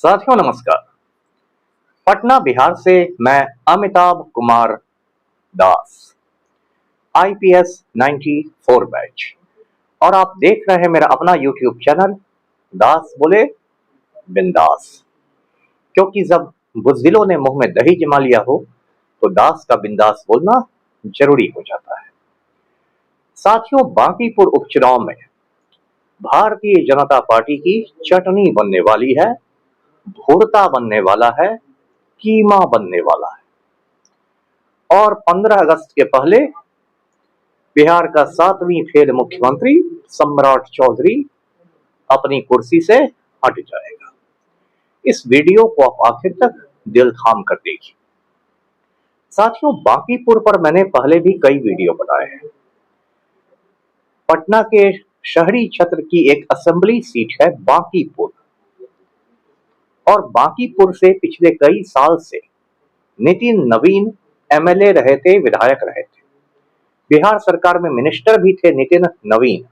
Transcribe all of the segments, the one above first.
साथियों नमस्कार। पटना बिहार से मैं अमिताभ कुमार दास, IPS 94 बैच, और आप देख रहे हैं मेरा अपना YouTube चैनल दास बोले बिंदास। क्योंकि जब बुज़दिलों ने मुंह में दही जमा लिया हो तो दास का बिंदास बोलना जरूरी हो जाता है। साथियों, बांकीपुर उपचुनाव में भारतीय जनता पार्टी की चटनी बनने वाली है, भुर्ता बनने वाला है, कीमा बनने वाला है। और 15 अगस्त के पहले बिहार का 7वीं फेल मुख्यमंत्री सम्राट चौधरी अपनी कुर्सी से हट जाएगा। इस वीडियो को आप आखिर तक दिल थाम कर देखिए। साथियों, बांकीपुर पर मैंने पहले भी कई वीडियो बनाए हैं। पटना के शहरी क्षेत्र की एक असेंबली सीट है बांकीपुर, और बांकीपुर से पिछले कई साल से नितिन नवीन MLA रहे थे, विधायक रहे थे, बिहार सरकार में मिनिस्टर भी थे नितिन नवीन।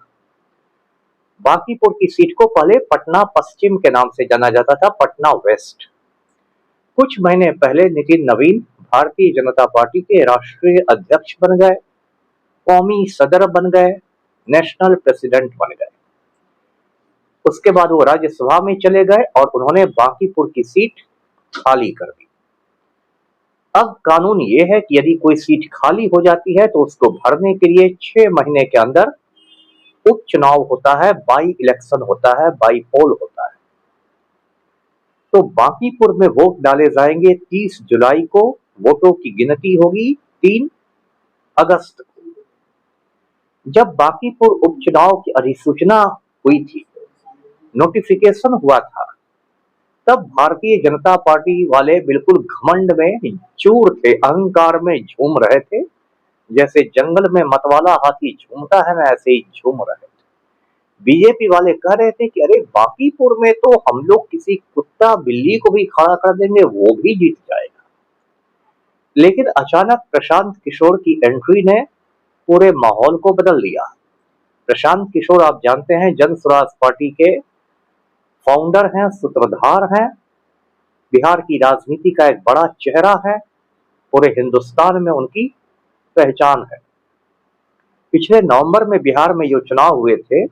बांकीपुर की सीट को पहले पटना पश्चिम के नाम से जाना जाता था, पटना वेस्ट। कुछ महीने पहले नितिन नवीन भारतीय जनता पार्टी के राष्ट्रीय अध्यक्ष बन गए, कौमी सदर बन गए, नेशनल प्रेसिडेंट बन गए। उसके बाद वो राज्यसभा में चले गए और उन्होंने बांकीपुर की सीट खाली कर दी। अब कानून ये है कि यदि कोई सीट खाली हो जाती है तो उसको भरने के लिए 6 महीने के अंदर उपचुनाव होता है, बाई इलेक्शन होता है, बाई पोल होता है। तो बांकीपुर में वोट डाले जाएंगे 30 जुलाई को, वोटों की गिनती होगी 3 अगस्त को। जब बांकीपुर उपचुनाव की अधिसूचना हुई थी, नोटिफिकेशन हुआ था, तब भारतीय जनता पार्टी वाले बिल्कुल घमंड में चूर थे, अहंकार में झूम रहे थे। जैसे जंगल में मतवाला हाथी झूमता है ना, ऐसे ही झूम रहे थे। बीजेपी वाले कह रहे थे कि अरे बांकीपुर में तो हम लोग किसी कुत्ता बिल्ली को भी खड़ा कर देंगे, वो भी जीत जाएगा। लेकिन अचानक प्रशांत किशोर की एंट्री ने पूरे माहौल को बदल दिया। प्रशांत किशोर, आप जानते हैं, जन स्वराज पार्टी के फाउंडर हैं, सूत्रधार हैं, बिहार की राजनीति का एक बड़ा चेहरा है, पूरे हिंदुस्तान में उनकी पहचान है। पिछले नवंबर में बिहार में जो चुनाव हुए थे,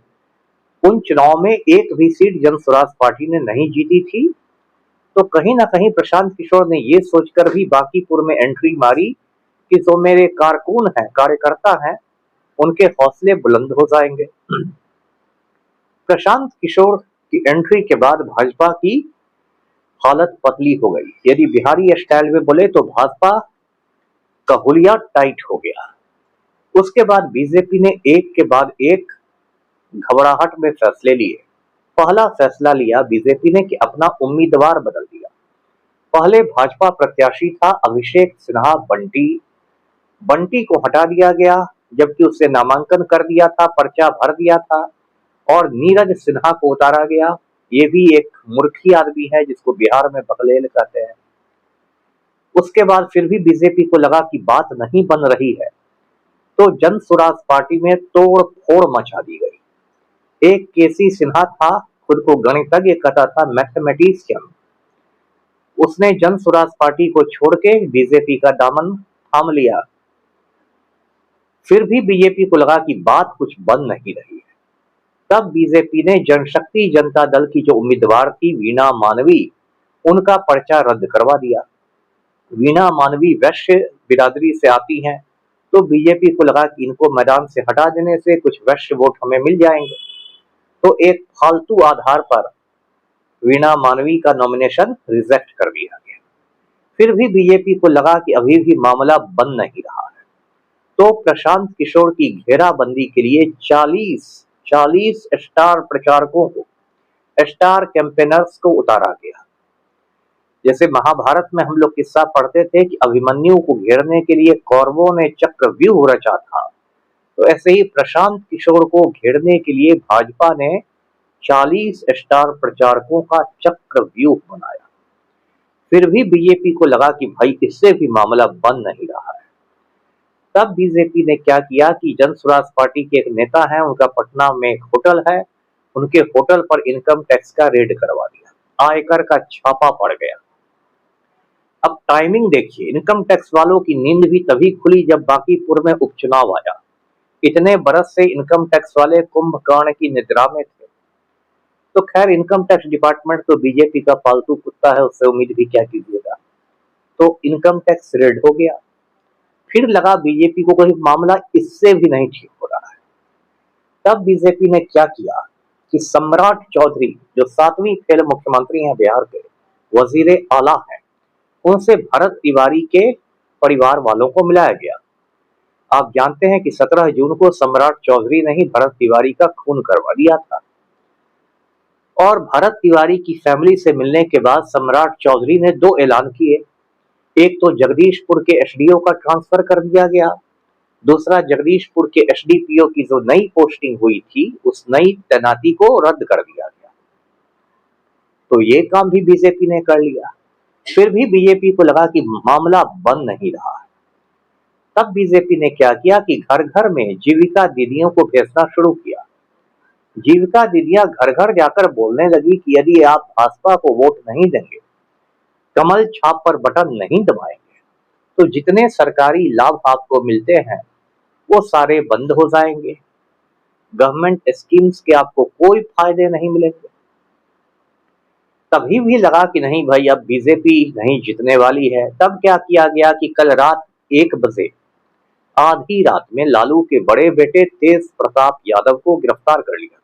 उन चुनाव में एक भी सीट जन स्वराज पार्टी ने नहीं जीती थी। तो कहीं ना कहीं प्रशांत किशोर ने ये सोचकर भी बांकीपुर में एंट्री मारी कि जो मेरे कारकुन हैं, कार्यकर्ता हैं, उनके हौसले बुलंद हो जाएंगे। प्रशांत किशोर की एंट्री के बाद भाजपा की हालत पतली हो गई। यदि बिहारी स्टाइल में बोले तो भाजपा का हुलिया टाइट हो गया। उसके बाद बीजेपी ने एक के बाद एक घबराहट में फैसले लिए। पहला फैसला लिया बीजेपी ने कि अपना उम्मीदवार बदल दिया। पहले भाजपा प्रत्याशी था अभिषेक सिन्हा बंटी को हटा दिया गया, जबकि उससे नामांकन कर दिया था, पर्चा भर दिया था, और नीरज सिन्हा को उतारा गया। ये भी एक मूर्खी आदमी है जिसको बिहार में बकलेल कहते हैं। उसके बाद फिर भी बीजेपी को लगा कि बात नहीं बन रही है, तो जन स्वराज पार्टी में तोड़ फोड़ मचा दी गई। एक केसी सिन्हा था, खुद को गणितज्ञ कहता था, मैथमेटिशियन। उसने जन स्वराज पार्टी को छोड़ के बीजेपी का दामन थाम लिया। फिर भी बीजेपी को लगा कि बात कुछ बन नहीं रही है। तब बीजेपी ने जनशक्ति जनता दल की जो उम्मीदवार थी वीणा मानवी, उनका पर्चा रद्द करवा दिया। वीणा मानवी वैश्य बिरादरी से आती हैं, तो बीजेपी को लगा कि इनको मैदान से हटा देने से कुछ वैश्य वोट हमें मिल जाएंगे। तो एक फालतू आधार पर वीणा मानवी का नॉमिनेशन रिजेक्ट कर दिया गया। फिर भी बीजेपी को लगा कि अभी भी मामला बन नहीं रहा है, तो प्रशांत किशोर की घेराबंदी के लिए 40 स्टार प्रचारकों को, स्टार कैंपेनर्स को उतारा गया। जैसे महाभारत में हम लोग किस्सा पढ़ते थे कि अभिमन्यु को घेरने के लिए कौरवों ने चक्रव्यूह रचा था, तो ऐसे ही प्रशांत किशोर को घेरने के लिए भाजपा ने 40 स्टार प्रचारकों का चक्रव्यूह बनाया। फिर भी बीजेपी को लगा कि भाई इससे भी मामला बन नहीं रहा है। तब बीजेपी ने क्या किया कि जन स्वराज पार्टी के एक नेता हैं, उनका पटना में एक होटल है, उनके होटल पर इनकम टैक्स का रेड करवा दिया। आयकर का छापा पड़ गया। अब टाइमिंग देखिए, इनकम टैक्स वालों की नींद भी तभी खुली जब बांकीपुर में उपचुनाव आया। इतने बरस से इनकम टैक्स वाले कुंभकर्ण की निद्रा में थे। तो खैर, इनकम टैक्स डिपार्टमेंट तो बीजेपी का पालतू कुत्ता है, उससे उम्मीद भी क्या कीजिएगा। तो इनकम टैक्स रेड हो गया। फिर लगा बीजेपी को कोई मामला इससे भी नहीं ठीक हो रहा है। तब बीजेपी ने क्या किया कि सम्राट चौधरी, जो 7वीं फेल मुख्यमंत्री हैं बिहार के, वजीर आला हैं, उनसे भरत तिवारी के परिवार वालों को मिलाया गया। आप जानते हैं कि 17 जून को सम्राट चौधरी ने ही भरत तिवारी का खून करवा दिया था। और भरत तिवारी की फैमिली से मिलने के बाद सम्राट चौधरी ने 2 ऐलान किए। एक तो जगदीशपुर के एसडीओ का ट्रांसफर कर दिया गया, दूसरा जगदीशपुर के एसडीपीओ की जो नई पोस्टिंग हुई थी, उस नई तैनाती को रद्द कर दिया गया। तो ये काम भी बीजेपी ने कर लिया। फिर भी बीजेपी को लगा कि मामला बन नहीं रहा है। तब बीजेपी ने क्या किया कि घर घर में जीविका दीदियों को भेजना शुरू किया। जीविका दीदियां घर घर जाकर बोलने लगी कि यदि आप भाजपा को वोट नहीं देंगे, कमल छाप पर बटन नहीं दबाएंगे, तो जितने सरकारी लाभ आपको मिलते हैं वो सारे बंद हो जाएंगे। गवर्नमेंट स्कीम्स के आपको कोई फायदे नहीं मिलेंगे। तभी भी लगा कि नहीं भाई, अब बीजेपी नहीं जीतने वाली है। तब क्या किया गया कि कल रात 1 बजे, आधी रात में, लालू के बड़े बेटे तेज प्रताप यादव को गिरफ्तार कर लिया गया।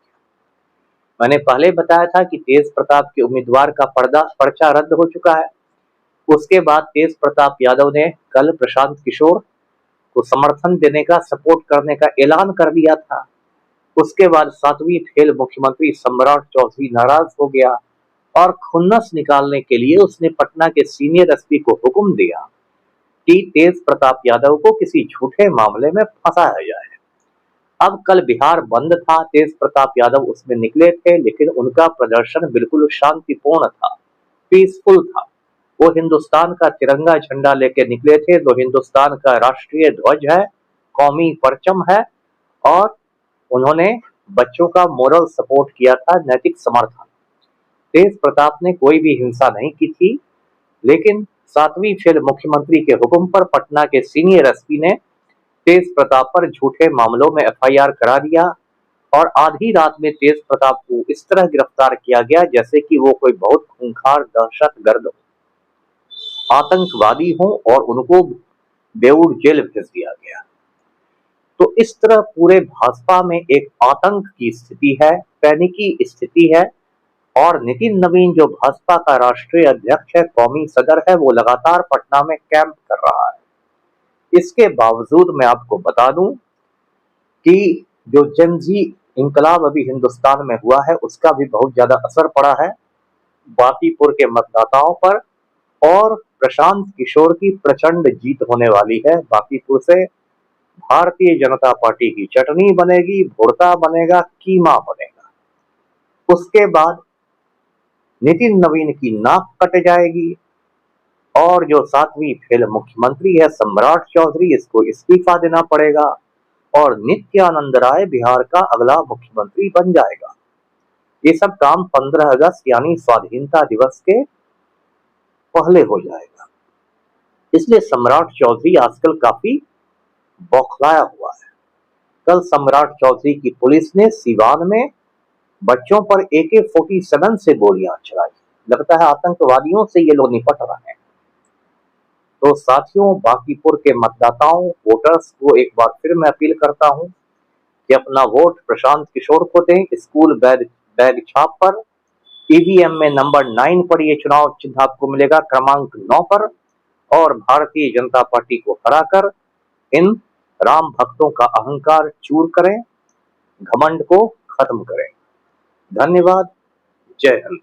मैंने पहले बताया था कि तेज प्रताप के उम्मीदवार का पर्चा रद्द हो चुका है। उसके बाद तेज प्रताप यादव ने कल प्रशांत किशोर को समर्थन देने का, सपोर्ट करने का ऐलान कर दिया था। उसके बाद 7वीं फेल मुख्यमंत्री सम्राट चौधरी नाराज हो गया और खुन्नस निकालने के लिए उसने पटना के सीनियर एसपी को हुक्म दिया कि तेज प्रताप यादव को किसी झूठे मामले में फंसाया जाए। अब कल बिहार बंद था, तेज प्रताप यादव उसमें निकले थे, लेकिन उनका प्रदर्शन बिल्कुल शांतिपूर्ण था, पीसफुल था। वो हिंदुस्तान का तिरंगा झंडा लेके निकले थे, जो हिंदुस्तान का राष्ट्रीय ध्वज है, कौमी परचम है, और उन्होंने बच्चों का मोरल सपोर्ट किया था, नैतिक समर्थन। तेज प्रताप ने कोई भी हिंसा नहीं की थी, लेकिन 7वीं फेल मुख्यमंत्री के हुक्म पर पटना के सीनियर एसपी ने तेज प्रताप पर झूठे मामलों में एफआईआर करा दिया और आधी रात में तेज प्रताप को इस तरह गिरफ्तार किया गया जैसे कि वो कोई बहुत खूंखार दहशतगर्द हो, आतंकवादी हो, और उनको बेऊर जेल भेज दिया गया। तो इस तरह पूरे भाजपा में एक आतंक की स्थिति है, पैनिकी स्थिति है। और नितिन नवीन, जो भाजपा का राष्ट्रीय अध्यक्ष है, कौमी सदर है, वो लगातार पटना में कैंप कर रहा है। इसके बावजूद मैं आपको बता दूं कि जो जनजी इंकलाब अभी हिंदुस्तान में हुआ है, उसका भी बहुत ज्यादा असर पड़ा है बांकीपुर के मतदाताओं पर, और प्रशांत किशोर की प्रचंड जीत होने वाली है बांकीपुर से। भारतीय जनता पार्टी की चटनी बनेगी, भुर्ता बनेगा, कीमा बनेगा। उसके बाद नितिन नवीन की नाक कट जाएगी, और जो 7वीं फेल मुख्यमंत्री है सम्राट चौधरी, इसको इस्तीफा देना पड़ेगा, और नित्यानंद राय बिहार का अगला मुख्यमंत्री बन जाएगा। ये सब काम 15 अगस्त यानी स्वाधीनता दिवस के पहले हो जाएगा। इसलिए सम्राट चौधरी आजकल काफी बौखलाया हुआ है। कल सम्राट चौधरी की पुलिस ने सीवान में बच्चों पर AK-47 से गोलियां चलाई। लगता है आतंकवादियों से ये लोग निपट रहे हैं। तो साथियों, बांकीपुर के मतदाताओं, वोटर्स को एक बार फिर मैं अपील करता हूं कि अपना वोट प्रशांत किशोर को दें। स्कूल बैग छाप पर, ईवीएम में नंबर 9 पर यह चुनाव चिन्ह आपको मिलेगा, क्रमांक 9 पर, और भारतीय जनता पार्टी को हराकर इन राम भक्तों का अहंकार चूर करें, घमंड को खत्म करें। धन्यवाद। जय हिंद।